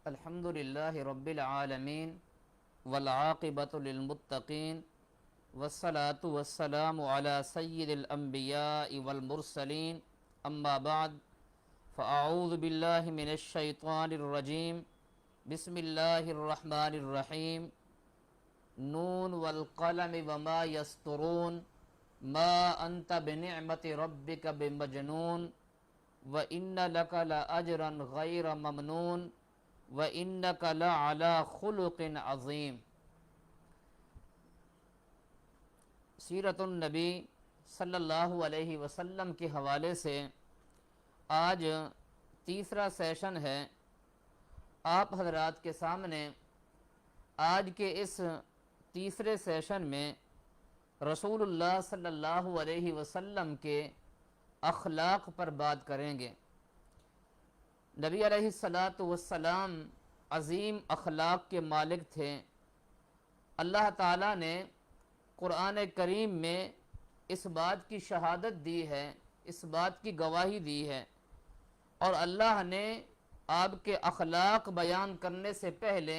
الحمد للہ رب العالمین والعاقبۃ للمتقین والصلاة والسلام علی سید الانبیاء والمرسلین اما بعد فاعوذ باللہ من الشیطان الرجیم بسم اللہ الرحمن الرحیم نون والقلم وما یسطرون ما انت بنعمت ربک بمجنون وَإِنَّ لَكَ لَأَجْرًا غَيْرَ مَمْنُونٍ وَإِنَّكَ لَعَلَى خُلُقٍ عَظِيمٍ۔ سیرت النبی صلی اللہ علیہ وسلم کے حوالے سے آج تیسرا سیشن ہے۔ آپ حضرات کے سامنے آج کے اس تیسرے سیشن میں رسول اللہ صلی اللہ علیہ وسلم کے اخلاق پر بات کریں گے۔ نبی علیہ الصلاۃ والسلام عظیم اخلاق کے مالک تھے۔ اللہ تعالیٰ نے قرآن کریم میں اس بات کی شہادت دی ہے، اس بات کی گواہی دی ہے، اور اللہ نے آپ کے اخلاق بیان کرنے سے پہلے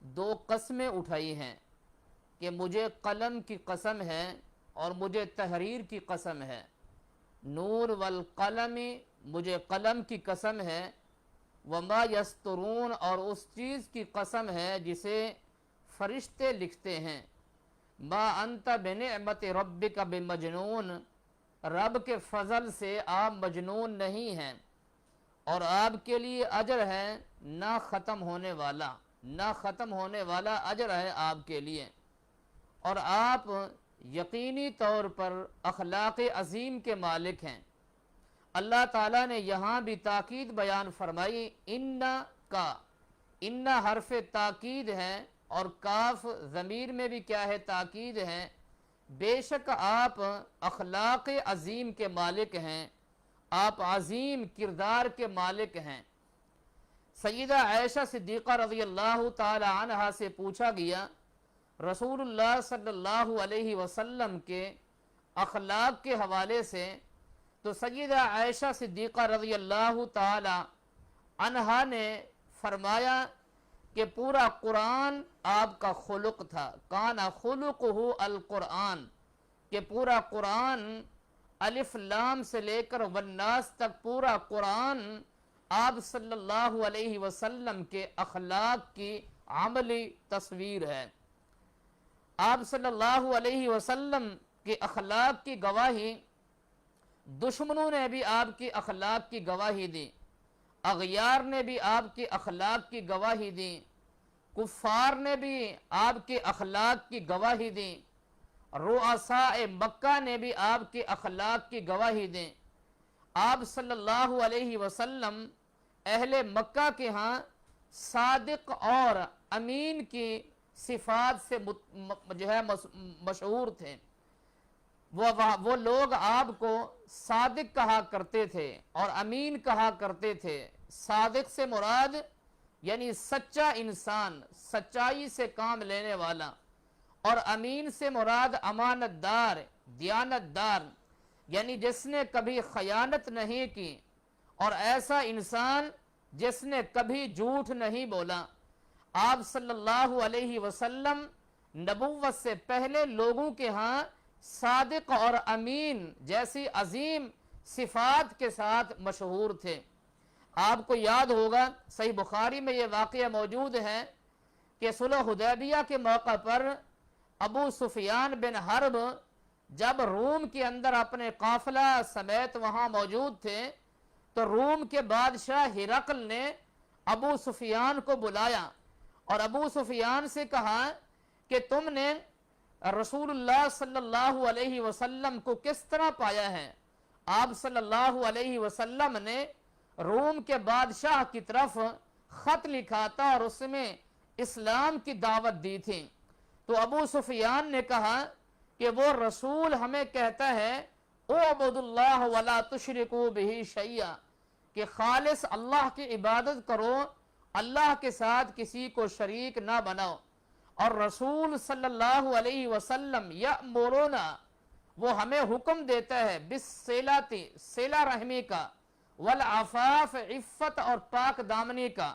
دو قسمیں اٹھائی ہیں کہ مجھے قلم کی قسم ہے اور مجھے تحریر کی قسم ہے۔ نور والقلم، مجھے قلم کی قسم ہے، وما یسترون، اور اس چیز کی قسم ہے جسے فرشتے لکھتے ہیں۔ ما انت بنعمت ربک بمجنون، رب کے فضل سے آپ مجنون نہیں ہیں، اور آپ کے لیے اجر ہے نہ ختم ہونے والا، نہ ختم ہونے والا اجر ہے آپ کے لیے، اور آپ یقینی طور پر اخلاق عظیم کے مالک ہیں۔ اللہ تعالیٰ نے یہاں بھی تاکید بیان فرمائی، ان حرف تاکید ہے، اور کاف ضمیر میں بھی کیا ہے؟ تاکید ہے۔ بے شک آپ اخلاق عظیم کے مالک ہیں، آپ عظیم کردار کے مالک ہیں۔ سیدہ عائشہ صدیقہ رضی اللہ تعالی عنہا سے پوچھا گیا رسول اللہ صلی اللہ علیہ وسلم کے اخلاق کے حوالے سے، تو سیدہ عائشہ صدیقہ رضی اللہ تعالی عنہا نے فرمایا کہ پورا قرآن آپ کا خلق تھا، کان خلقہ القرآن، کہ پورا قرآن الف لام سے لے کر والناس تک پورا قرآن آپ صلی اللہ علیہ وسلم کے اخلاق کی عملی تصویر ہے۔ آپ صلی اللہ علیہ وسلم کے اخلاق کی گواہی دشمنوں نے بھی آپ کی اخلاق کی گواہی دی، اغیار نے بھی آپ کی اخلاق کی گواہی دی، کفار نے بھی آپ کے اخلاق کی گواہی دی، رؤساء مکہ نے بھی آپ کے اخلاق کی گواہی دی۔ آپ صلی اللہ علیہ وسلم اہل مکہ کے ہاں صادق اور امین کی صفات سے جو ہے مشہور تھے۔ وہ لوگ آپ کو صادق کہا کرتے تھے اور امین کہا کرتے تھے۔ صادق سے مراد یعنی سچا انسان، سچائی سے کام لینے والا، اور امین سے مراد امانت دار، دیانت دار، یعنی جس نے کبھی خیانت نہیں کی، اور ایسا انسان جس نے کبھی جھوٹ نہیں بولا۔ آپ صلی اللہ علیہ وسلم نبوت سے پہلے لوگوں کے ہاں صادق اور امین جیسی عظیم صفات کے ساتھ مشہور تھے۔ آپ کو یاد ہوگا صحیح بخاری میں یہ واقعہ موجود ہے کہ صلح حدیبیہ کے موقع پر ابو سفیان بن حرب جب روم کے اندر اپنے قافلہ سمیت وہاں موجود تھے، تو روم کے بادشاہ ہرقل نے ابو سفیان کو بلایا اور ابو سفیان سے کہا کہ تم نے رسول اللہ صلی اللہ علیہ وسلم کو کس طرح پایا ہے؟ آپ صلی اللہ علیہ وسلم نے روم کے بادشاہ کی طرف خط لکھا تھا اور اس میں اسلام کی دعوت دی تھی۔ تو ابو سفیان نے کہا کہ وہ رسول ہمیں کہتا ہے اعبدوا اللہ ولا تشرکوا بہ شیئا، کہ خالص اللہ کی عبادت کرو، اللہ کے ساتھ کسی کو شریک نہ بناؤ۔ اور رسول صلی اللہ علیہ وسلم یأمرنا، وہ ہمیں حکم دیتا ہے بالصلۃ، صلہ رحمی کا، والعفاف، عفت اور پاک دامنی کا،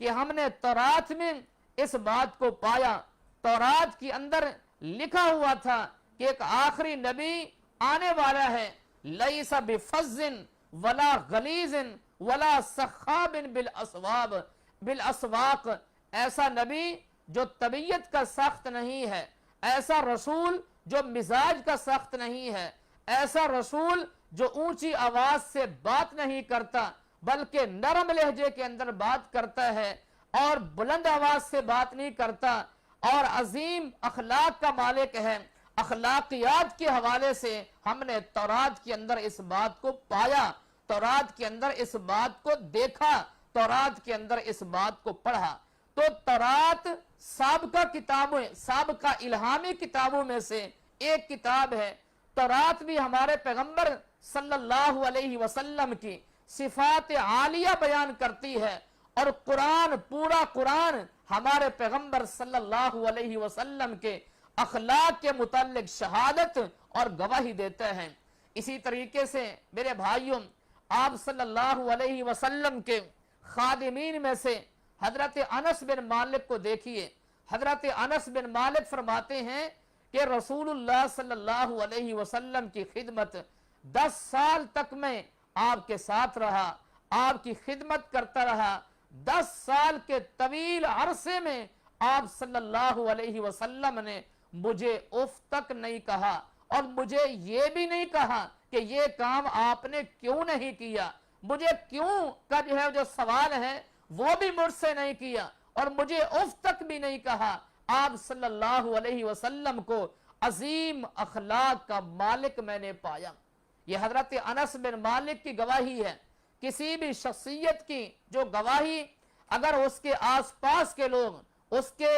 کہ ہم نے تورات میں اس بات کو پایا، تورات کے اندر لکھا ہوا تھا کہ ایک آخری نبی آنے والا ہے، لیس بفظ ولا غلیظ ولا سخاب بالاسواق، ایسا نبی جو طبیعت کا سخت نہیں ہے، ایسا رسول جو مزاج کا سخت نہیں ہے، ایسا رسول جو اونچی آواز سے بات نہیں کرتا بلکہ نرم لہجے کے اندر بات کرتا ہے اور بلند آواز سے بات نہیں کرتا، اور عظیم اخلاق کا مالک ہے۔ اخلاقیات کے حوالے سے ہم نے تورات کے اندر اس بات کو پایا، تورات کے اندر اس بات کو دیکھا، تورات کے اندر اس بات کو پڑھا۔ تو تورات سابقہ کتابوں، سابقہ الہامی کتابوں میں سے ایک کتاب ہے۔ تورات بھی ہمارے پیغمبر صلی اللہ علیہ وسلم کی صفات عالیہ بیان کرتی ہے، اور قرآن، پورا قرآن ہمارے پیغمبر صلی اللہ علیہ وسلم کے اخلاق کے متعلق شہادت اور گواہی دیتے ہیں۔ اسی طریقے سے میرے بھائیوں، آپ صلی اللہ علیہ وسلم کے خادمین میں سے حضرت انس بن مالک کو دیکھیے۔ حضرت انس بن مالک فرماتے ہیں کہ رسول اللہ صلی اللہ علیہ وسلم کی خدمت 10 سال تک میں آپ کے ساتھ رہا، آپ کی خدمت کرتا رہا۔ 10 سال کے طویل عرصے میں آپ صلی اللہ علیہ وسلم نے مجھے اف تک نہیں کہا، اور مجھے یہ بھی نہیں کہا کہ یہ کام آپ نے کیوں نہیں کیا، مجھے کیوں کا جو سوال ہے وہ بھی مجھ سے نہیں کیا، اور مجھے اف تک بھی نہیں کہا۔ آپ صلی اللہ علیہ وسلم کو عظیم اخلاق کا مالک میں نے پایا۔ یہ حضرت انس بن مالک کی گواہی ہے۔ کسی بھی شخصیت کی جو گواہی اگر اس کے آس پاس کے لوگ، اس کے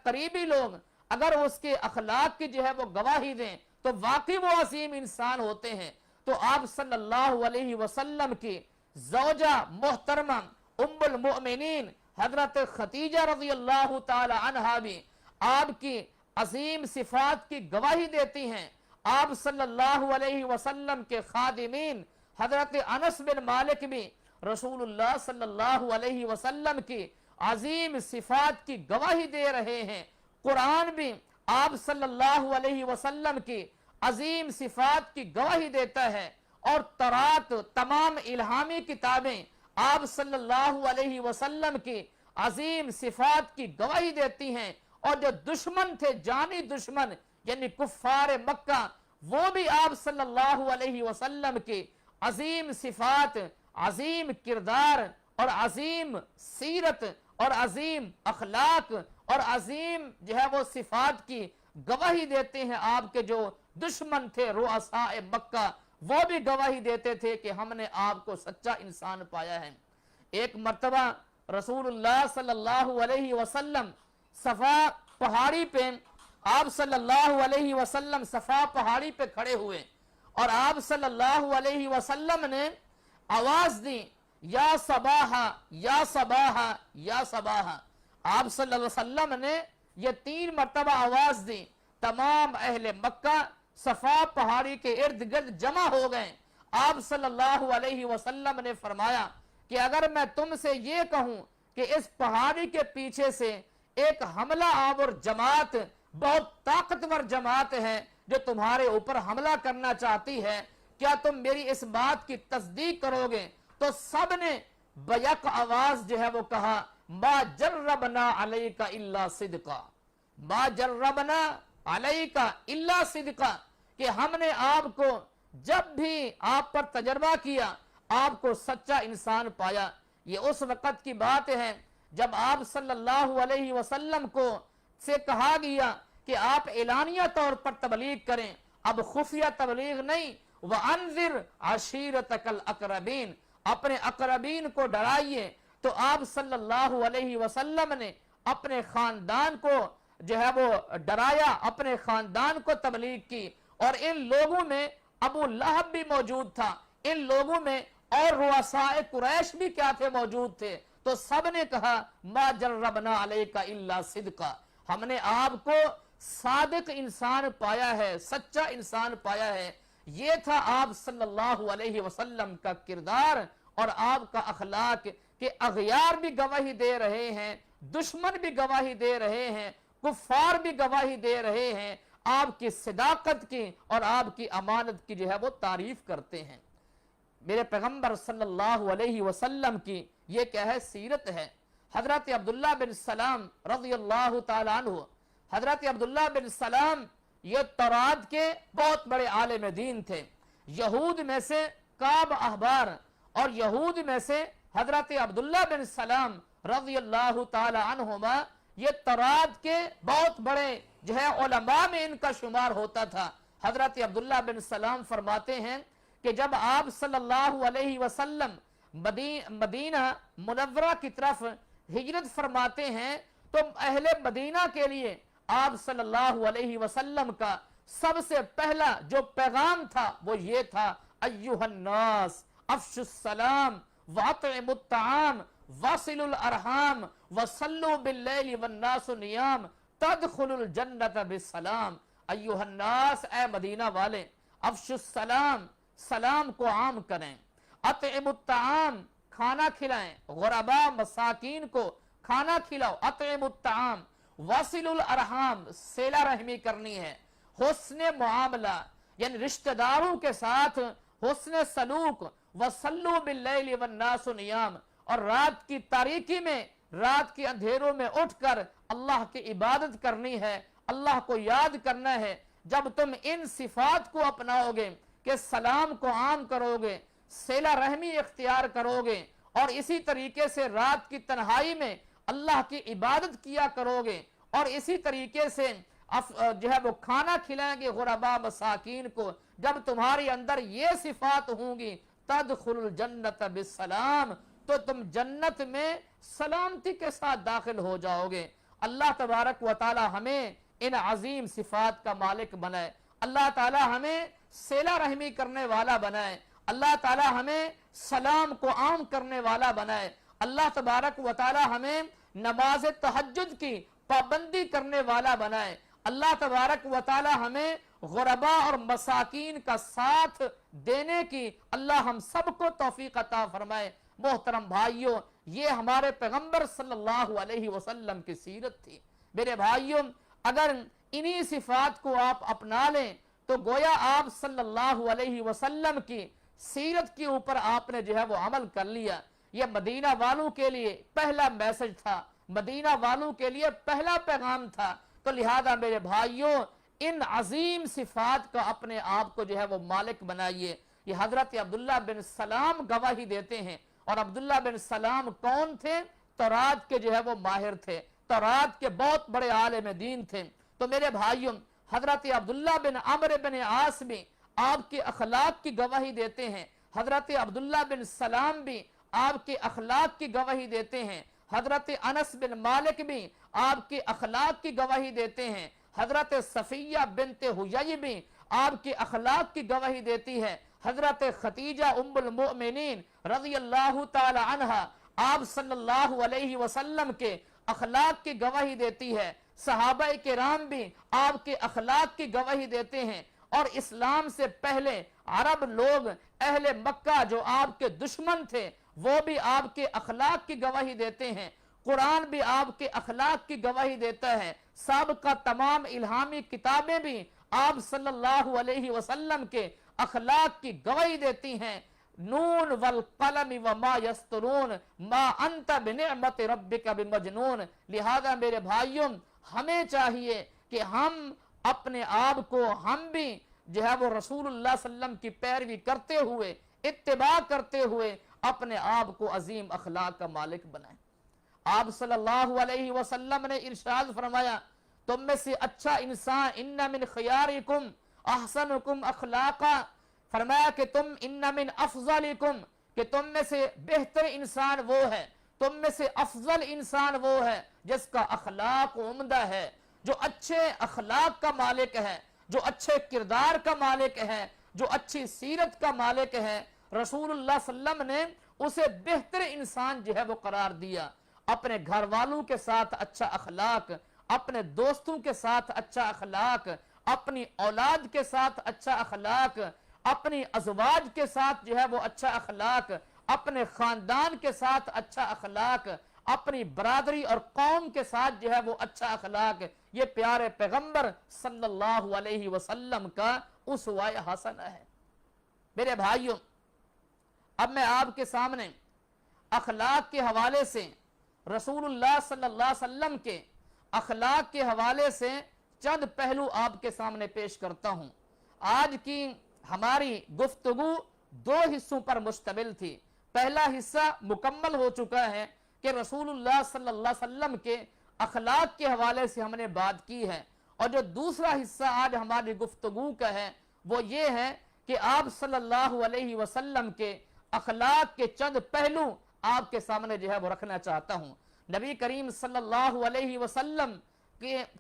قریبی لوگ اگر اس کے اخلاق کی وہ گواہی دیں تو واقعی وہ عظیم انسان ہوتے ہیں۔ تو آپ صلی اللہ علیہ وسلم کی زوجہ محترمہ ام المؤمنین حضرت خدیجہ رضی اللہ تعالی عنہا بھی آپ کی عظیم صفات کی گواہی دیتی ہیں۔ آپ صلی اللہ علیہ وسلم کے خادمین حضرت انس بن مالک بھی رسول اللہ صلی اللہ علیہ وسلم کی عظیم صفات کی گواہی دے رہے ہیں۔ قرآن بھی آپ صلی اللہ علیہ وسلم کی عظیم صفات کی گواہی دیتا ہے، اور تورات، تمام الہامی کتابیں آپ صلی اللہ علیہ وسلم کی عظیم صفات کی گواہی دیتی ہیں۔ اور جو دشمن تھے، جانی دشمن یعنی کفار مکہ، وہ بھی آپ صلی اللہ علیہ وسلم کی عظیم صفات، عظیم کردار اور عظیم سیرت اور عظیم اخلاق اور عظیم وہ صفات کی گواہی دیتے ہیں۔ آپ کے جو دشمن تھے رؤساء مکہ، وہ بھی گواہی دیتے تھے کہ ہم نے آپ کو سچا انسان پایا ہے۔ ایک مرتبہ رسول اللہ صلی اللہ علیہ وسلم صفا پہاڑی پہ، آپ صلی اللہ علیہ وسلم صفا پہاڑی پہ کھڑے ہوئے، اور آپ صلی اللہ علیہ وسلم نے آواز دی، یا صباحا یا صباحا یا صباحا۔ آپ صلی اللہ علیہ وسلم نے یہ 3 مرتبہ آواز دی۔ تمام اہل مکہ صفا پہاڑی کے ارد گرد جمع ہو گئے۔ آپ صلی اللہ علیہ وسلم نے فرمایا کہ اگر میں تم سے یہ کہوں کہ اس پہاڑی کے پیچھے سے ایک حملہ آور جماعت، بہت طاقتور جماعت ہے جو تمہارے اوپر حملہ کرنا چاہتی ہے، کیا تم میری اس بات کی تصدیق کرو گے؟ تو سب نے بیک آواز وہ کہا، ما جربنا علیک الا صدقا، ما جربنا علیک الا صدقا، کہ ہم نے آپ کو جب بھی آپ پر تجربہ کیا آپ کو سچا انسان پایا۔ یہ اس وقت کی بات ہے جب آپ صلی اللہ علیہ وسلم کو سے کہا گیا کہ آپ اعلانیہ طور پر تبلیغ کریں، اب خفیہ تبلیغ نہیں، وَأَنذِرْ عَشِيرَتَكَ الْأَقْرَبِينَ، اپنے اقربین کو ڈرائیے۔ تو آپ صلی اللہ علیہ وسلم نے اپنے خاندان کو وہ ڈرایا، اپنے خاندان کو تبلیغ کی، اور ان لوگوں میں ابو لہب بھی موجود تھا، ان لوگوں میں اور رؤساء قریش بھی کیا تھے، موجود تھے۔ تو سب نے کہا ما جربنا علیک الا صدقا، ہم نے آپ کو صادق انسان پایا ہے، سچا انسان پایا ہے۔ یہ تھا آپ صلی اللہ علیہ وسلم کا کردار اور آپ کا اخلاق کہ اغیار بھی گواہی دے رہے ہیں، دشمن بھی گواہی دے رہے ہیں، کفار بھی گواہی دے رہے ہیں، آپ کی صداقت کی اور آپ کی امانت کی جو ہے وہ تعریف کرتے ہیں۔ میرے پیغمبر صلی اللہ علیہ وسلم کی یہ کیا ہے؟ سیرت ہے۔ حضرت عبداللہ بن سلام رضی اللہ تعالیٰ عنہ، حضرت عبداللہ بن سلام یہ تورات کے بہت بڑے عالم دین تھے۔ یہود میں سے کعب احبار اور یہود میں سے حضرت عبداللہ بن سلام رضی اللہ تعالیٰ عنہما، یہ تورات کے بہت بڑے جو ہے علماء میں ان کا شمار ہوتا تھا۔ حضرت عبداللہ بن سلام فرماتے ہیں کہ جب آپ صلی اللہ علیہ وسلم مدینہ منورہ کی طرف ہجرت فرماتے ہیں تو اہل مدینہ کے لیے آپ صلی اللہ علیہ وسلم کا سب سے پہلا جو پیغام تھا وہ یہ تھا، ایھا الناس افشوا السلام واطعموا الطعام واصلوا الارحام وصلوا باللیل والناس نیام تدخلوا الجنت بالسلام۔ ایھا الناس، اے مدینہ والے، افشوا السلام، سلام کو عام کریں، اطعموا الطعام، کھانا کھلائیں، غرباء مساکین کو کھانا کھلاؤ، اطعموا الطعام، واصلوا الارحام، صلہ رحمی کرنی ہے، حسن معاملہ یعنی رشتہ داروں کے ساتھ حسن سلوک، وصلوا باللیل والناس نیام، اور رات کی تاریکی میں، رات کے اندھیروں میں اٹھ کر اللہ کی عبادت کرنی ہے، اللہ کو یاد کرنا ہے۔ جب تم ان صفات کو اپناؤ گے کہ سلام کو عام کرو گے، صلہ رحمی اختیار کرو گے، اور اسی طریقے سے رات کی تنہائی میں اللہ کی عبادت کیا کرو گے، اور اسی طریقے سے جو ہے وہ کھانا کھلائیں گے غرباء مساکین کو، جب تمہاری اندر یہ صفات ہوں گی، تدخل الجنت بالسلام، تو تم جنت میں سلامتی کے ساتھ داخل ہو جاؤ گے۔ اللہ تبارک و تعالی ہمیں ان عظیم صفات کا مالک بنائے، اللہ تعالی ہمیں صلہ رحمی کرنے والا بنائے، اللہ تعالی ہمیں سلام کو عام کرنے والا بنائے، اللہ تبارک و تعالی ہمیں نماز تہجد کی پابندی کرنے والا بنائے، اللہ تبارک و تعالی ہمیں غرباء اور مساکین کا ساتھ دینے کی اللہ ہم سب کو توفیق عطا فرمائے۔ محترم بھائیوں، یہ ہمارے پیغمبر صلی اللہ علیہ وسلم کی سیرت تھی۔ میرے بھائیوں، اگر انہی صفات کو آپ اپنا لیں تو گویا آپ صلی اللہ علیہ وسلم کی سیرت کے اوپر آپ نے جو ہے وہ عمل کر لیا۔ یہ مدینہ والوں کے لیے پہلا میسج تھا، مدینہ والوں کے لیے پہلا پیغام تھا۔ تو لہذا میرے بھائیوں، ان عظیم صفات کا اپنے آپ کو جو ہے وہ مالک بنائیے۔ یہ حضرت عبداللہ بن سلام گواہی دیتے ہیں، اور عبداللہ بن سلام کون تھے؟ تورات کے جو ہے وہ ماہر تھے، تورات کے بہت بڑے عالم دین تھے۔ تو میرے بھائیوں، حضرت عبداللہ بن عمرو بن عاص بھی آپ کے اخلاق کی گواہی دیتے ہیں، حضرت عبداللہ بن سلام بھی آپ کے اخلاق کی گواہی دیتے ہیں، حضرت انس بن مالک بھی آپ کے اخلاق کی گواہی دیتے ہیں، حضرت صفیہ بنت حیی بھی آپ کے اخلاق کی گواہی دیتی ہے، حضرت خدیجہ ام المؤمنین رضی اللہ تعالی عنہا آپ صلی اللہ علیہ وسلم کے اخلاق کی گواہی دیتی ہے، صحابہ کرام بھی آپ کے اخلاق کی گواہی دیتے ہیں، اور اسلام سے پہلے عرب لوگ اہل مکہ جو آپ کے دشمن تھے وہ بھی آپ کے اخلاق کی گواہی دیتے ہیں، قرآن بھی آپ کے اخلاق کی گواہی دیتا ہے، سابقہ تمام الہامی کتابیں بھی آپ صلی اللہ علیہ وسلم کے اخلاق کی گواہی دیتی ہیں۔ نون والقلم وما یسطرون ما انت بنعمت ربک بمجنون۔ لہذا میرے بھائیوں، ہمیں چاہیے کہ ہم اپنے آپ کو، ہم بھی جو ہے وہ رسول اللہ صلی اللہ علیہ وسلم کی پیروی کرتے ہوئے، اتباع کرتے ہوئے اپنے آپ کو عظیم اخلاق کا مالک بنائیں۔ آپ صلی اللہ علیہ وسلم نے ارشاد فرمایا، تم میں سے اچھا انسان، ان من خیارکم احسنکم اخلاقا، فرمایا کہ تم ان من افضلکم، کہ تم میں سے بہتر انسان وہ ہے، تم میں سے افضل انسان وہ ہے جس کا اخلاق عمدہ ہے، جو اچھے اخلاق کا مالک ہے، جو اچھے کردار کا مالک ہے، جو اچھی سیرت کا مالک ہے۔ رسول اللہ صلی اللہ علیہ وسلم نے اسے بہتر انسان جو ہے وہ قرار دیا۔ اپنے گھر والوں کے ساتھ اچھا اخلاق، اپنے دوستوں کے ساتھ اچھا اخلاق، اپنی اولاد کے ساتھ اچھا اخلاق، اپنی ازواج کے ساتھ جو ہے وہ اچھا اخلاق، اپنے خاندان کے ساتھ اچھا اخلاق، اپنی برادری اور قوم کے ساتھ جو ہے وہ اچھا اخلاق، یہ پیارے پیغمبر صلی اللہ علیہ وسلم کا اسوہ حسنہ ہے۔ میرے بھائیوں، اب میں آپ کے سامنے اخلاق کے حوالے سے، رسول اللہ صلی اللہ علیہ وسلم کے اخلاق کے حوالے سے چند پہلو آپ کے سامنے پیش کرتا ہوں۔ آج کی ہماری گفتگو دو حصوں پر مشتمل تھی۔ پہلا حصہ مکمل ہو چکا ہے کہ رسول اللہ صلی اللہ علیہ وسلم کے اخلاق کے حوالے سے ہم نے بات کی ہے، اور جو دوسرا حصہ آج ہماری گفتگو کا ہے وہ یہ ہے کہ آپ صلی اللہ علیہ وسلم کے اخلاق کے چند پہلو آپ کے سامنے جو ہے وہ رکھنا چاہتا ہوں۔ نبی کریم صلی اللہ علیہ وسلم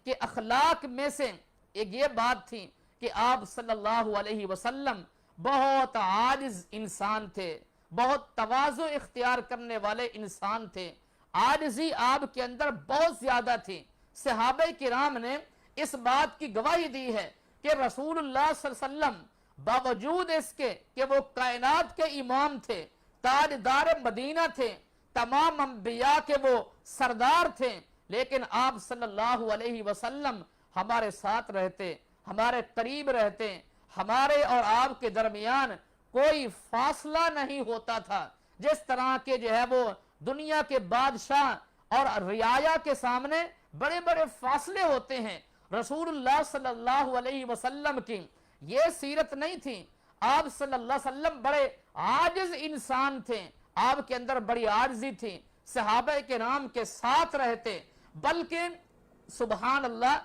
کے اخلاق میں سے ایک یہ بات تھی کہ آپ صلی اللہ علیہ وسلم بہت عاجز انسان تھے، بہت تواضع اختیار کرنے والے انسان تھے، عاجزی آپ کے اندر بہت زیادہ تھی۔ صحابہ کرام نے اس بات کی گواہی دی ہے کہ رسول اللہ صلی اللہ علیہ وسلم باوجود اس کے کہ وہ کائنات کے امام تھے، تاجدار مدینہ تھے، تمام انبیاء کے وہ سردار تھے، لیکن آپ صلی اللہ علیہ وسلم ہمارے ساتھ رہتے، ہمارے قریب رہتے، ہمارے اور آپ کے درمیان کوئی فاصلہ نہیں ہوتا تھا۔ جس طرح کے جو ہے وہ دنیا کے بادشاہ اور رعایا کے سامنے بڑے بڑے فاصلے ہوتے ہیں، رسول اللہ صلی اللہ علیہ وسلم کی یہ سیرت نہیں تھی۔ آپ صلی اللہ علیہ وسلم بڑے عاجز انسان تھے، آپ کے اندر بڑی عاجزی تھی، صحابہ کرام کے ساتھ رہتے، بلکہ سبحان اللہ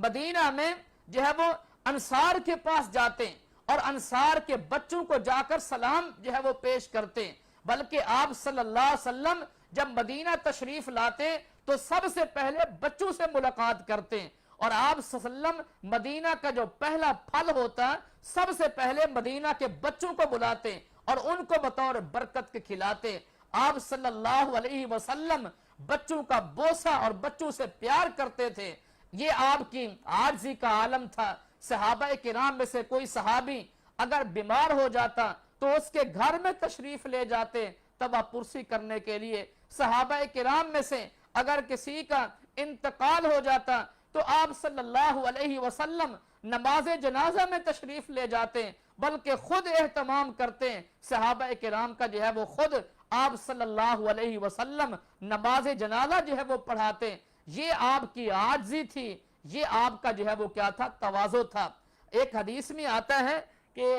مدینہ میں جو ہے وہ انصار کے پاس جاتے اور انصار کے بچوں کو جا کر سلام جو ہے وہ پیش کرتے، بلکہ آپ صلی اللہ علیہ وسلم جب مدینہ تشریف لاتے تو سب سے پہلے بچوں سے ملاقات کرتے، اور آپ صلی اللہ علیہ وسلم مدینہ کا جو پہلا پھل ہوتا سب سے پہلے مدینہ کے بچوں کو بلاتے اور ان کو بطور برکت کے کھلاتے۔ آپ صلی اللہ علیہ وسلم بچوں کا بوسہ اور بچوں سے پیار کرتے تھے۔ یہ آپ کی عاجزی کا عالم تھا۔ صحابہ کرام میں سے کوئی صحابی اگر بیمار ہو جاتا تو اس کے گھر میں تشریف لے جاتے تبا پرسی کرنے کے لیے۔ صحابہ کرام میں سے اگر کسی کا انتقال ہو جاتا تو آپ صلی اللہ علیہ وسلم نماز جنازہ میں تشریف لے جاتے، بلکہ خود اہتمام کرتے۔ صحابہ کرام کا جو ہے وہ خود آپ صلی اللہ علیہ وسلم نماز جنازہ جو ہے وہ پڑھاتے۔ یہ آپ کی عاجزی تھی، یہ آپ کا جو ہے وہ کیا تھا؟ تواضع تھا۔ ایک حدیث میں آتا ہے کہ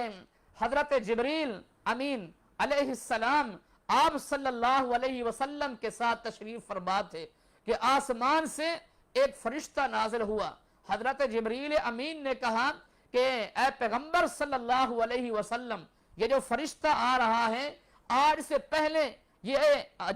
حضرت جبریل امین علیہ السلام آپ صلی اللہ علیہ وسلم کے ساتھ تشریف فرما تھے کہ آسمان سے ایک فرشتہ نازل ہوا۔ حضرت جبریل امین نے کہا کہ اے پیغمبر صلی اللہ علیہ وسلم، یہ جو فرشتہ آ رہا ہے آج سے پہلے، یہ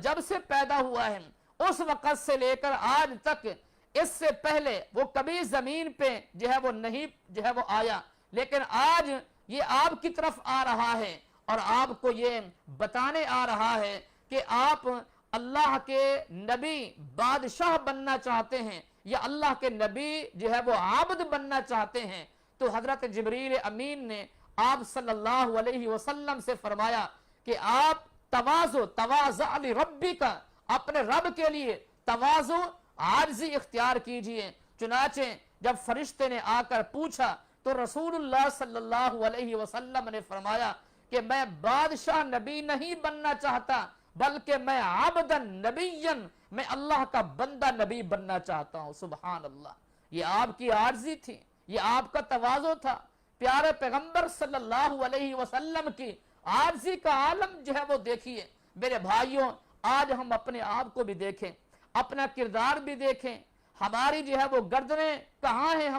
جب سے پیدا ہوا ہے اس وقت سے لے کر آج تک، اس سے پہلے وہ کبھی زمین پہ جو ہے وہ نہیں جو ہے وہ آیا، لیکن آج یہ آپ کی طرف آ رہا ہے اور آپ کو یہ بتانے آ رہا ہے کہ آپ اللہ کے نبی بادشاہ بننا چاہتے ہیں یا اللہ کے نبی جو ہے وہ عابد بننا چاہتے ہیں۔ تو حضرت جبریل امین نے آپ صلی اللہ علیہ وسلم سے فرمایا کہ آپ تواضع لربی کا، اپنے رب کے لیے تواضع عاجزی اختیار کیجئے۔ چنانچہ جب فرشتے نے آ کر پوچھا تو رسول اللہ صلی اللہ علیہ وسلم نے فرمایا کہ میں بادشاہ نبی نہیں بننا چاہتا، بلکہ میں عبدن نبیًا، میں اللہ کا بندہ نبی بننا چاہتا ہوں۔ سبحان اللہ، یہ آپ کی عاجزی تھی، یہ آپ کا تواضع تھا۔ پیارے پیغمبر صلی اللہ علیہ وسلم کی عاجزی کا عالم جو ہے وہ دیکھیے۔ میرے بھائیوں، آج ہم اپنے آپ کو بھی دیکھیں، اپنا کردار بھی دیکھیں۔ ہماری جو ہے وہ گردنیں کہاں ہیں؟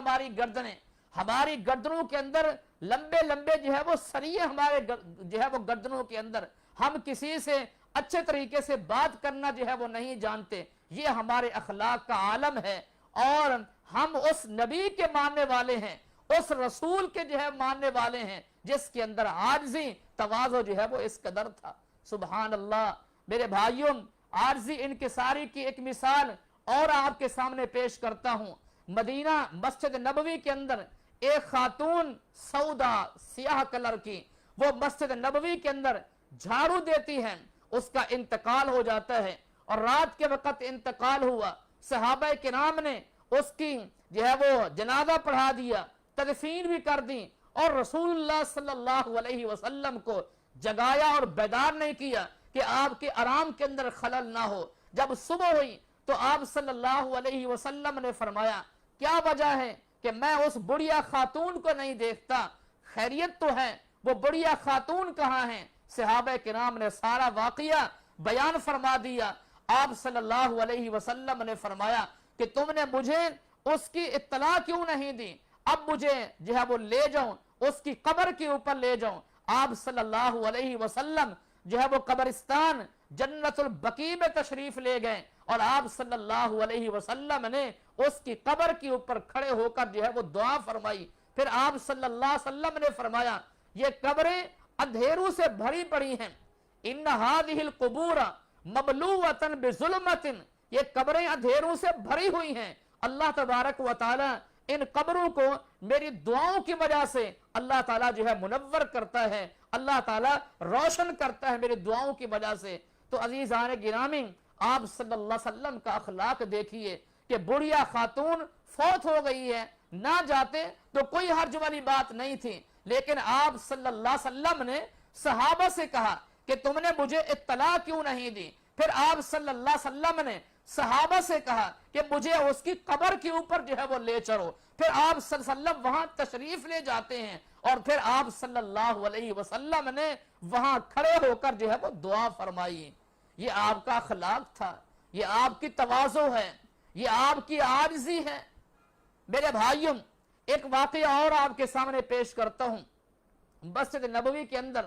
ہماری گردنوں کے اندر لمبے لمبے جو ہے وہ سریے ہمارے جو ہے وہ گردنوں کے اندر، ہم کسی سے اچھے طریقے سے بات کرنا جو ہے وہ نہیں جانتے۔ یہ ہمارے اخلاق کا عالم ہے، اور ہم اس نبی کے ماننے والے ہیں، اس رسول کے جو ہے ماننے والے ہیں جس کے اندر عاجزی تواضع جو ہے وہ اس قدر تھا۔ سبحان اللہ۔ میرے بھائیوں، عاجزی انکساری کی ایک مثال اور آپ کے سامنے پیش کرتا ہوں۔ مدینہ مسجد نبوی کے اندر ایک خاتون سودا سیاہ کلر کی، وہ مسجد نبوی کے اندر جھاڑو دیتی ہیں، اس کا انتقال ہو جاتا ہے، اور رات کے وقت انتقال ہوا، صحابہ کرام نے اس کی جو ہے وہ جنازہ پڑھا دیا، تدفین بھی کر دی، اور رسول اللہ صلی اللہ علیہ وسلم کو جگایا اور بیدار نہیں کیا کہ آپ کے آرام کے اندر خلل نہ ہو۔ جب صبح ہوئی تو آپ صلی اللہ علیہ وسلم نے فرمایا کیا وجہ ہے کہ میں اس بڑھیا خاتون کو نہیں دیکھتا، خیریت تو ہے، وہ بڑھیا خاتون کہاں ہیں؟ صحابہ کرام نے سارا واقعہ بیان فرما دیا۔ آپ صلی اللہ علیہ وسلم نے فرمایا کہ تم نے مجھے اس کی اطلاع کیوں نہیں دی؟ اب مجھے جو ہے وہ لے جاؤں، اس کی قبر کے اوپر لے جاؤں۔ آپ صلی اللہ علیہ وسلم جو ہے وہ قبرستان جنت البقیع میں تشریف لے گئے، اور آپ صلی اللہ علیہ وسلم نے اس کی قبر کے اوپر کھڑے ہو کر جو ہے وہ دعا فرمائی۔ پھر آپ صلی اللہ علیہ وسلم نے فرمایا یہ قبریں اندھیروں سے بھری پڑی ہیں، ان هذه القبور مملوءۃ بظلمۃ، یہ قبریں اندھیروں سے بھری ہوئی ہیں۔ اللہ تبارک و تعالی ان قبروں کو میری دعاؤں کی وجہ سے اللہ تعالیٰ جو ہے منور کرتا ہے، اللہ تعالیٰ روشن کرتا ہے میری دعاؤں کی وجہ سے۔ تو عزیزان گرامی، آپ صلی اللہ علیہ وسلم کا اخلاق دیکھیے کہ بڑھیا خاتون فوت ہو گئی ہے، نہ جاتے تو کوئی حرج والی بات نہیں تھی، لیکن آپ صلی اللہ علیہ وسلم نے صحابہ سے کہا کہ تم نے مجھے اطلاع کیوں نہیں دی؟ پھر آپ صلی اللہ علیہ وسلم نے صحابہ سے کہا کہ مجھے اس کی قبر کے اوپر جو ہے وہ لے چلو۔ پھر آپ صلی اللہ علیہ وسلم وہاں تشریف لے جاتے ہیں، اور پھر آپ صلی اللہ علیہ وسلم نے وہاں کھڑے ہو کر جو ہے وہ دعا فرمائی۔ یہ آپ کا اخلاق تھا، یہ آپ کی تواضع ہے، یہ آپ کی عاجزی ہے۔ میرے بھائیوں، ایک واقعہ اور آپ کے سامنے پیش کرتا ہوں۔ مسجد نبوی کے اندر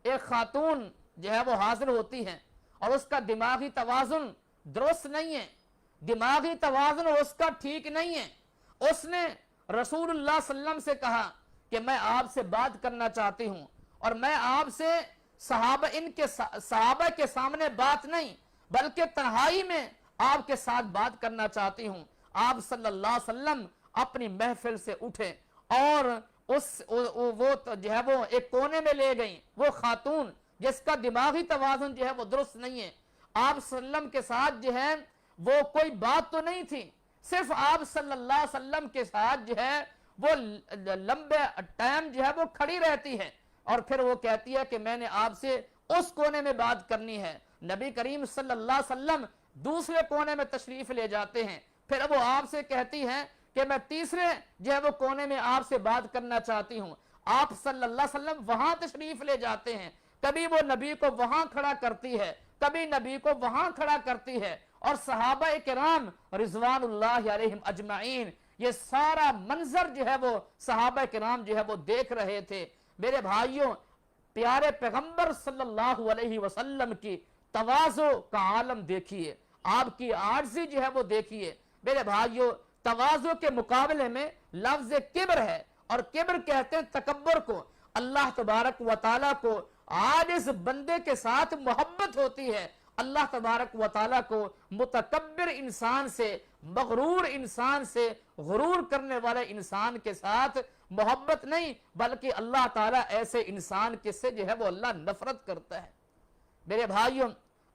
ایک خاتون جو ہے وہ حاضر ہوتی ہے، اور اس کا دماغی توازن درست نہیں ہے، دماغی توازن اس کا ٹھیک نہیں ہے۔ اس نے رسول اللہ صلی اللہ علیہ وسلم سے کہا کہ میں آپ سے بات کرنا چاہتی ہوں، اور میں آپ سے صحابہ کے سامنے بات نہیں بلکہ تنہائی میں آپ کے ساتھ بات کرنا چاہتی ہوں۔ آپ صلی اللہ علیہ وسلم اپنی محفل سے اٹھے اور وہ جو ہے وہ ایک کونے میں لے گئیں، وہ خاتون جس کا دماغی توازن جو ہے وہ درست نہیں ہے۔ آپ صلی اللہ علیہ وسلم کے ساتھ جو ہے وہ کوئی بات تو نہیں تھی، صرف آپ صلی اللہ علیہ وسلم کے ساتھ جو ہے وہ لمبے ٹائم جو ہے وہ کھڑی رہتی ہے، اور پھر وہ کہتی ہے کہ میں نے آپ سے اس کونے میں بات کرنی ہے۔ نبی کریم صلی اللہ علیہ وسلم دوسرے کونے میں تشریف لے جاتے ہیں، پھر وہ آپ سے کہتی ہیں کہ میں تیسرے جو ہے وہ کونے میں آپ سے بات کرنا چاہتی ہوں۔ آپ صلی اللہ علیہ وسلم وہاں تشریف لے جاتے ہیں، کبھی وہ نبی کو وہاں کھڑا کرتی ہے، کبھی نبی کو وہاں کھڑا کرتی ہے، اور صحابہ کرام رضوان اللہ علیہم اجمعین یہ سارا منظر جو ہے وہ صحابہ کرام جو ہے وہ دیکھ رہے تھے۔ میرے بھائیوں، پیارے پیغمبر صلی اللہ علیہ وسلم کی تواضع کا عالم دیکھیے، آپ کی عاجزی جو ہے وہ دیکھیے۔ میرے بھائیوں، تواضع کے مقابلے میں لفظ کبر ہے، اور کبر کہتے ہیں تکبر کو۔ اللہ تبارک و تعالیٰ کو عاجز بندے کے ساتھ محبت ہوتی ہے، اللہ تبارک و تعالیٰ کو متکبر انسان سے، مغرور انسان سے، غرور کرنے والے انسان کے ساتھ محبت نہیں، بلکہ اللہ تعالیٰ ایسے انسان کے سے جو ہے وہ اللہ نفرت کرتا ہے۔ میرے بھائیوں،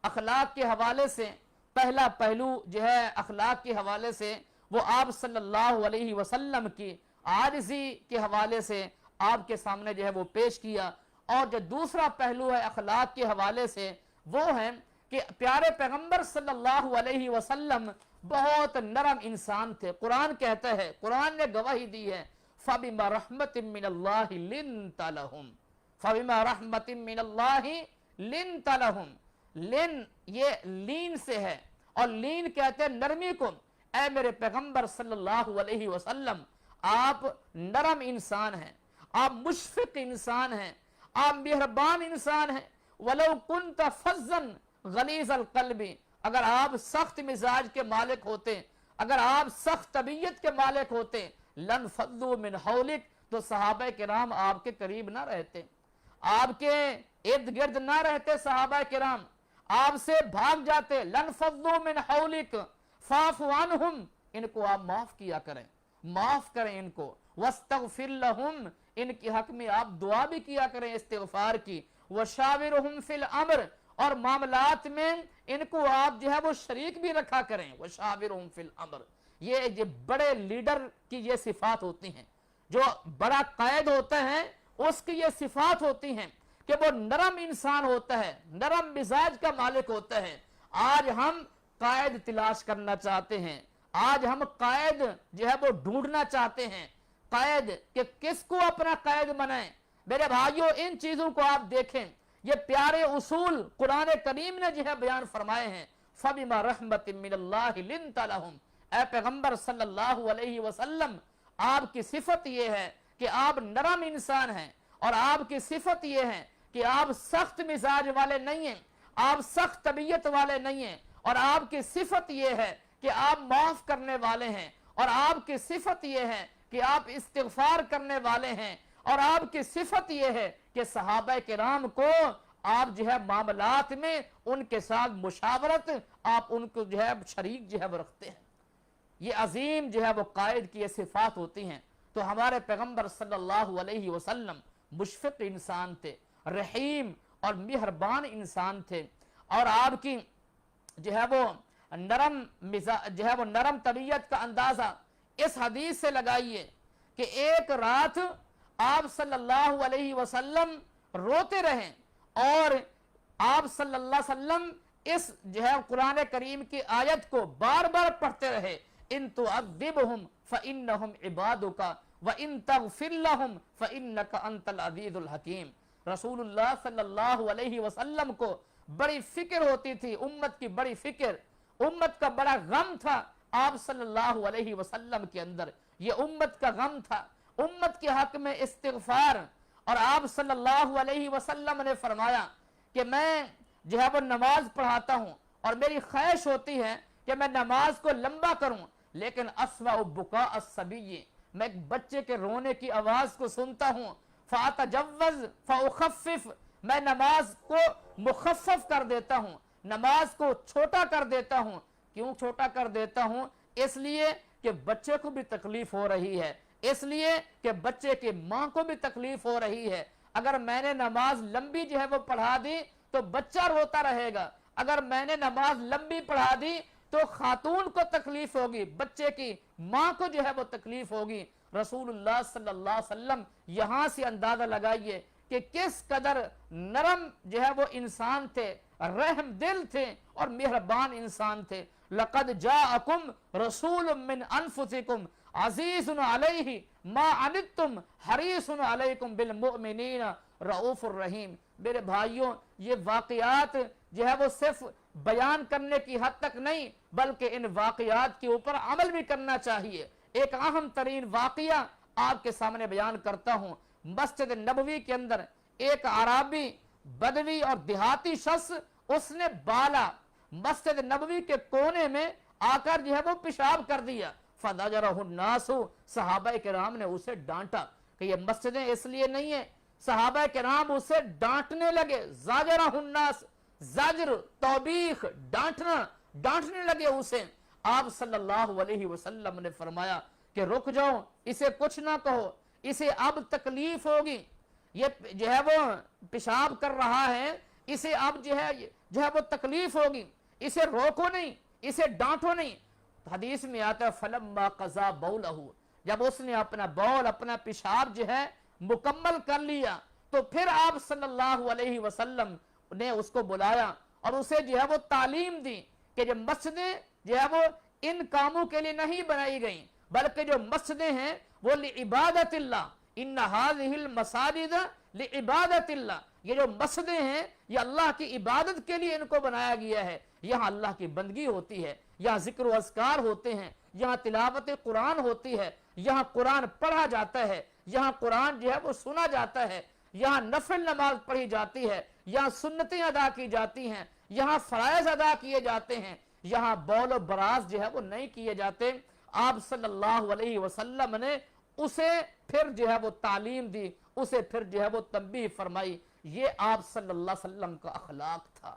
اخلاق کے حوالے سے پہلا پہلو جو ہے اخلاق کے حوالے سے وہ آپ صلی اللہ علیہ وسلم کی عاجزی کے حوالے سے آپ کے سامنے جو ہے وہ پیش کیا، اور جو دوسرا پہلو ہے اخلاق کے حوالے سے وہ ہے کہ پیارے پیغمبر صلی اللہ علیہ وسلم بہت نرم انسان تھے۔ قرآن کہتا ہے، قرآن نے گواہی دی ہے، فَبِمَا رَحْمَةٍ مِّنَ اللَّهِ لِنْتَ لَهُمْ فَبِمَا رَحْمَةٍ مِّنَ اللَّهِ لِنْتَ لَهُمْ۔ لن یہ لین سے ہے، اور لین کہتے ہیں نرمی کو۔ اے میرے پیغمبر صلی اللہ علیہ وسلم، آپ نرم انسان ہیں، آپ مشفق انسان ہیں، آپ مہربان انسان ہیں۔ وَلَوْ كُنْتَ فَظًّا غَلِيظَ الْقَلْبِ، اگر آپ سخت مزاج کے مالک ہوتے، اگر آپ سخت طبیعت کے مالک ہوتے، لَنْفَضُّوا مِنْ حَوْلِكَ، تو صحابہ کرام آپ کے قریب نہ رہتے، آپ کے ارد گرد نہ رہتے، صحابہ کرام آپ سے بھاگ جاتے۔ لَنْفَضُّوا مِنْ حَوْلِكَ فَاعْفُ عَنْهُمْ، ان کو آپ معاف کیا کریں، معاف کریں ان کو۔ وَاسْتَغْفِرْ لَهُمْ، ان کے حق میں آپ دعا بھی کیا کریں استغفار کی۔ وَشَاوِرْهُمْ فِي الْأَمْرِ، اور معاملات میں ان کو آپ جو ہے وہ شریک بھی رکھا کریں. وشاورہم فی الامر, یہ بڑے لیڈر کی یہ صفات ہوتی ہیں. جو بڑا قائد ہوتا ہے اس کی یہ صفات ہوتی ہیں کہ وہ نرم انسان ہوتا ہے, نرم مزاج کا مالک ہوتا ہے. آج ہم قائد تلاش کرنا چاہتے ہیں, آج ہم قائد جو ہے وہ ڈھونڈنا چاہتے ہیں, قائد کہ کس کو اپنا قائد بنائیں. میرے بھائیوں, ان چیزوں کو آپ دیکھیں, یہ پیارے اصول قرآن کریم نے جو ہے بیان فرمائے ہیں. فَبِمَا رَحْمَةٍ مِّنَ اللَّهِ لِنْتَ لَهُمْ, اے پیغمبر صلی اللہ علیہ وسلم, آپ کی صفت یہ ہے کہ آپ نرم انسان ہیں, اور آپ کی صفت یہ ہے کہ آپ سخت مزاج والے نہیں ہیں, آپ سخت طبیعت والے نہیں ہیں, اور آپ کی صفت یہ ہے کہ آپ معاف کرنے والے ہیں, اور آپ کی صفت یہ ہے کہ آپ استغفار کرنے والے ہیں, اور آپ کی صفت یہ ہے کہ صحابہ کرام کو آپ جو ہے معاملات میں ان کے ساتھ مشاورت, آپ ان کو جو ہے شریک جو ہے وہ رکھتے ہیں. یہ عظیم جو ہے وہ قائد کی یہ صفات ہوتی ہیں. تو ہمارے پیغمبر صلی اللہ علیہ وسلم مشفق انسان تھے, رحیم اور مہربان انسان تھے, اور آپ کی جو ہے وہ نرم طبیعت کا اندازہ اس حدیث سے لگائیے کہ ایک رات آپ صلی اللہ علیہ وسلم روتے رہیں, اور آپ صلی اللہ علیہ وسلم اس جو ہے قرآن کریم کی آیت کو بار بار پڑھتے رہے. ان تعذبہم فانہم عبادک وان تغفر لہم فانک انت العزیز الحکیم. رسول اللہ صلی اللہ علیہ وسلم کو بڑی فکر ہوتی تھی, امت کی بڑی فکر, امت کا بڑا غم تھا آپ صلی اللہ علیہ وسلم کے اندر. یہ امت کا غم تھا, امت کے حق میں استغفار. اور آپ صلی اللہ علیہ وسلم نے فرمایا کہ میں جو ہے وہ نماز پڑھاتا ہوں, اور میری خواہش ہوتی ہے کہ میں نماز کو لمبا کروں, لیکن اسمع بکاء الصبی, میں ایک بچے کے رونے کی آواز کو سنتا ہوں. فاتجوز فاخفف, میں نماز کو مخفف کر دیتا ہوں, نماز کو چھوٹا کر دیتا ہوں. کیوں چھوٹا کر دیتا ہوں؟ اس لیے کہ بچے کو بھی تکلیف ہو رہی ہے, اس لیے کہ بچے کی ماں کو بھی تکلیف ہو رہی ہے. اگر میں نے نماز لمبی جو ہے وہ پڑھا دی تو بچہ روتا رہے گا, اگر میں نے نماز لمبی پڑھا دی تو خاتون کو تکلیف ہوگی, بچے کی ماں کو جو ہے وہ تکلیف ہوگی. رسول اللہ صلی اللہ علیہ وسلم یہاں سے اندازہ لگائیے کہ کس قدر نرم جو ہے وہ انسان تھے, رحم دل تھے اور مہربان انسان تھے. لقد جاءکم رسول من انفسکم عزیز علیہ ما عنتم حریص علیکم بالمؤمنین رؤوف الرحیم. میرے بھائیوں, یہ واقعات جو ہے وہ صرف بیان کرنے کی حد تک نہیں, بلکہ ان واقعات کے اوپر عمل بھی کرنا چاہیے. ایک اہم ترین واقعہ آپ کے سامنے بیان کرتا ہوں. مسجد نبوی کے اندر ایک عربی بدوی اور دیہاتی شخص, اس نے بالا مسجد نبوی کے کونے میں آ کر جو ہے وہ پیشاب کر دیا. فزجرہ الناس, صحابہ کرام نے اسے ڈانٹا کہ یہ مسجدیں اس لیے نہیں ہیں. صحابہ کرام اسے ڈانٹنے لگے. زجرہ الناس, زجر توبیخ, ڈانٹنے لگے اسے. آپ صلی اللہ علیہ وسلم نے فرمایا کہ رک جاؤ, اسے کچھ نہ کہو, اسے اب تکلیف ہوگی, یہ جو ہے وہ پیشاب کر رہا ہے, اسے اب جو ہے وہ تکلیف ہوگی, اسے روکو نہیں, اسے ڈانٹو نہیں. حدیث میں آتا ہے فلما قضا بولہ, جب اس نے اپنا بول, اپنا پیشاب جو ہے مکمل کر لیا, تو پھر آپ صلی اللہ علیہ وسلم نے اس کو بلایا اور اسے جو ہے وہ تعلیم دی کہ جو مسجدیں جو ہے وہ ان کاموں کے لیے نہیں بنائی گئیں, بلکہ جو مسجدیں ہیں وہ لعبادت اللہ. ان هذه المساجد لعبادت اللہ, یہ جو مسجدیں ہیں یہ اللہ کی عبادت کے لیے ان کو بنایا گیا ہے. یہاں اللہ کی بندگی ہوتی ہے, یہاں ذکر و اذکار ہوتے ہیں, یہاں تلاوت قرآن ہوتی ہے, یہاں قرآن پڑھا جاتا ہے, یہاں قرآن جو ہے وہ سنا جاتا ہے, یہاں نفل نماز پڑھی جاتی ہے, یہاں سنتیں ادا کی جاتی ہیں, یہاں فرائض ادا کیے جاتے ہیں, یہاں بول و براز جو ہے وہ نہیں کیے جاتے. آپ صلی اللہ علیہ وسلم نے اسے پھر جو ہے وہ تعلیم دی, اسے پھر جو ہے وہ تنبیہ فرمائی. یہ آپ صلی اللہ علیہ وسلم کا اخلاق تھا.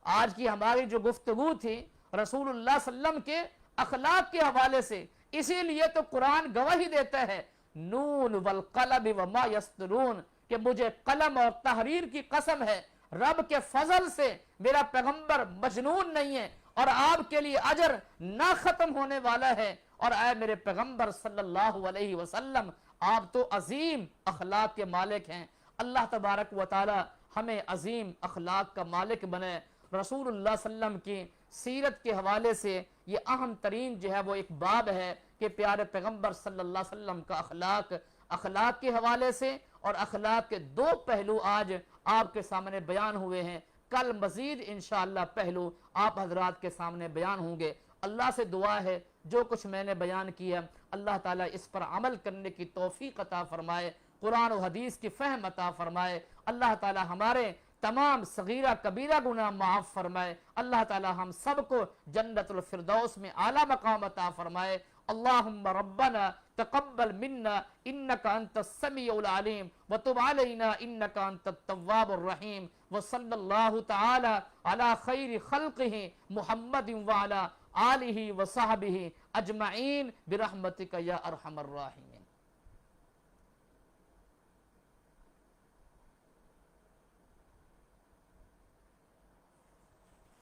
آج کی ہماری جو گفتگو تھی رسول اللہ صلی اللہ علیہ وسلم کے اخلاق کے حوالے سے, اسی لیے تو قرآن گواہی دیتا ہے نون والقلم وما یسطرون, کہ مجھے قلم اور تحریر کی قسم ہے, رب کے فضل سے میرا پیغمبر مجنون نہیں ہے اور آپ کے لیے اجر نہ ختم ہونے والا ہے، اور اے میرے پیغمبر صلی اللہ علیہ وسلم آپ تو عظیم اخلاق کے مالک ہیں۔ اللہ تبارک و تعالی ہمیں عظیم اخلاق کا مالک بنے۔ رسول اللہ صلی اللہ علیہ وسلم کی سیرت کے حوالے سے یہ اہم ترین جو ہے وہ ایک باب ہے کہ پیارے پیغمبر صلی اللہ علیہ وسلم کا اخلاق کے حوالے سے، اور اخلاق کے دو پہلو آج آپ کے سامنے بیان ہوئے ہیں۔ کل مزید انشاءاللہ پہلو آپ حضرات کے سامنے بیان ہوں گے۔ اللہ سے دعا ہے جو کچھ میں نے بیان کیا اللہ تعالیٰ اس پر عمل کرنے کی توفیق عطا فرمائے، قرآن و حدیث کی فہم عطا فرمائے۔ اللہ تعالیٰ ہمارے تمام صغیرہ کبیرہ گناہ معاف فرمائے۔ اللہ تعالیٰ ہم سب کو جنت الفردوس میں اعلیٰ مقام عطا فرمائے۔ اللہم ربنا تقبل منا انک انت السمیع العلیم وتب علینا انک انت التواب الرحیم، وصلی اللہ تعالی علی خیر خلقہ محمد وعلی آلہ وصحبہ اجمعین برحمتک یا ارحم الراحمین۔